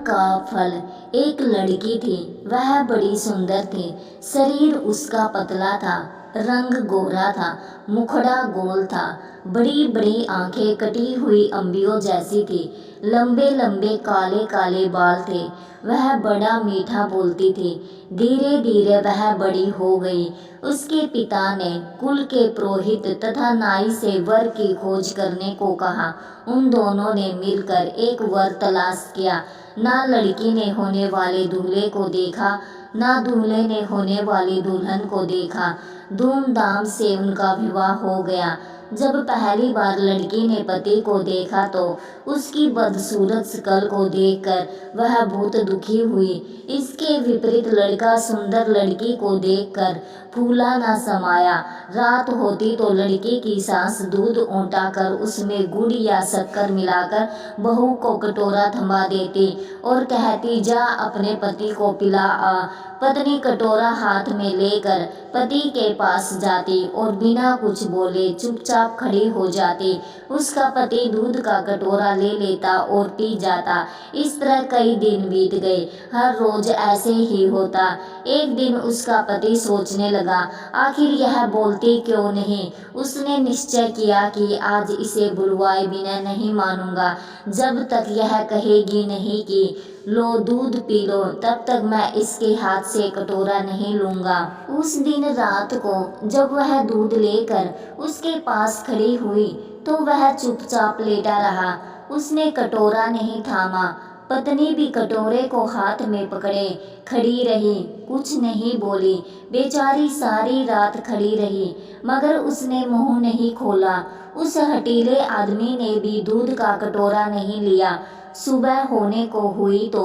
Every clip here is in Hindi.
का फल। एक लड़की थी, वह बड़ी सुंदर थी। शरीर उसका पतला था, रंग गोरा था, मुखड़ा गोल था, बड़ी बड़ी आंखें कटी हुई अंबियों जैसी थी, लंबे लंबे काले काले बाल थे। वह बड़ा मीठा बोलती थी। धीरे धीरे वह बड़ी हो गई। उसके पिता ने कुल के पुरोहित तथा नाई से वर की खोज करने को कहा। उन दोनों ने मिलकर एक वर तलाश किया। ना लड़की ने होने वाले दूल्हे को देखा, ना दूल्हे ने होने वाली दुल्हन को देखा। धूमधाम से उनका विवाह हो गया। जब पहली बार लड़की ने पति को देखा तो उसकी बदसूरत शकल को देखकर वह बहुत दुखी हुई। इसके विपरीत लड़का सुंदर लड़की को देखकर फूला न समाया। रात होती तो लड़की की सास दूध औंटाकर उसमें गुड़ या शक्कर मिलाकर बहू को कटोरा थमा देती और कहती, जा अपने पति को पिला आ। पत्नी कटोरा हाथ में लेकर पति के पास जाती और बिना कुछ बोले चुपचाप खड़ी हो जाती। उसका पति दूध का कटोरा ले लेता और पी जाता। इस तरह कई दिन बीत गए। हर रोज ऐसे ही होता। एक दिन उसका पति सोचने लगा, आखिर यह बोलती क्यों नहीं। उसने निश्चय किया कि आज इसे बुलवाए बिना नहीं मानूंगा। जब तक यह कहेगी नहीं कि लो दूध पी लो, तब तक मैं इसके हाथ से कटोरा नहीं लूंगा। उस दिन रात को जब वह दूध लेकर उसके पास खड़ी हुई तो वह चुपचाप लेटा रहा। उसने कटोरा नहीं थामा। पत्नी भी कटोरे को हाथ में पकड़े खड़ी रही, कुछ नहीं बोली। बेचारी सारी रात खड़ी रही, मगर उसने मुंह नहीं खोला। उस हठीले आदमी ने भी दूध का कटोरा नहीं लिया। सुबह होने को हुई तो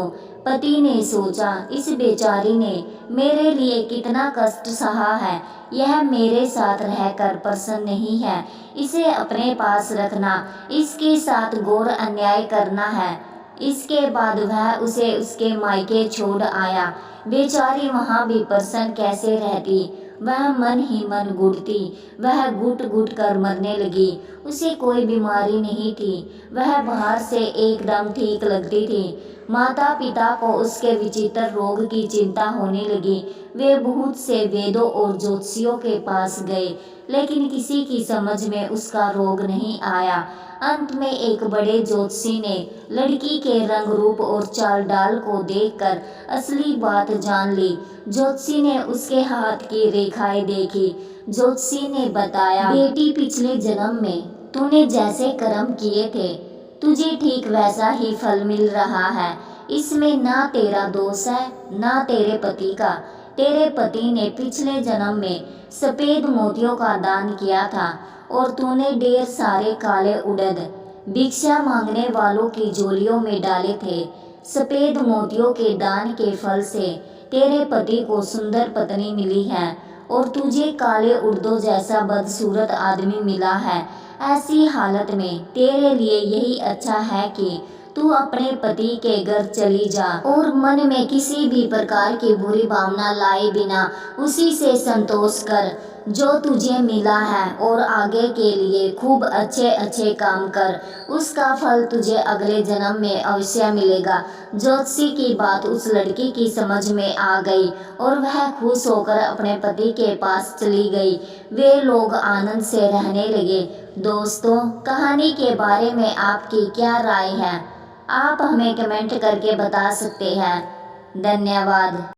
पति ने सोचा, इस बेचारी ने मेरे लिए कितना कष्ट सहा है। यह मेरे साथ रहकर प्रसन्न नहीं है। इसे अपने पास रखना, इसके साथ घोर अन्याय करना है। इसके बाद वह उसे उसके मायके छोड़ आया। बेचारी वहाँ भी प्रसन्न कैसे रहती। वह मन ही मन घुटती। वह घुट घुट कर मरने लगी। उसे कोई बीमारी नहीं थी। वह बाहर से एकदम ठीक लगती थी। माता पिता को उसके विचित्र रोग की चिंता होने लगी। वे बहुत से वेदों और ज्योतिषियों के पास गए, लेकिन किसी की समझ में उसका रोग नहीं आया। अंत में एक बड़े ज्योतिषी ने लड़की के रंग रूप और चाल डाल को देखकर असली बात जान ली। ज्योतिषी ने उसके हाथ की रेखाएं देखी। ज्योतिषी ने बताया, बेटी पिछले जन्म में तूने जैसे कर्म किए थे, तुझे ठीक वैसा ही फल मिल रहा है। इसमें ना तेरा दोष है, ना तेरे पति का। तेरे पति ने पिछले जन्म में सफेद मोतियों का दान किया था और तूने ढेर सारे काले उड़द भिक्षा मांगने वालों की झोलियों में डाले थे। सफेद मोतियों के दान के फल से तेरे पति को सुंदर पत्नी मिली है और तुझे काले उड़दों जैसा बदसूरत आदमी मिला है। ऐसी हालत में तेरे लिए यही अच्छा है कि तू अपने पति के घर चली जा और मन में किसी भी प्रकार की बुरी भावना लाए बिना उसी से संतोष कर जो तुझे मिला है और आगे के लिए खूब अच्छे अच्छे काम कर। उसका फल तुझे अगले जन्म में अवश्य मिलेगा। ज्योतिषी की बात उस लड़की की समझ में आ गई और वह खुश होकर अपने पति के पास चली गई। वे लोग आनंद से रहने लगे। दोस्तों, कहानी के बारे में आपकी क्या राय है? आप हमें कमेंट करके बता सकते हैं। धन्यवाद।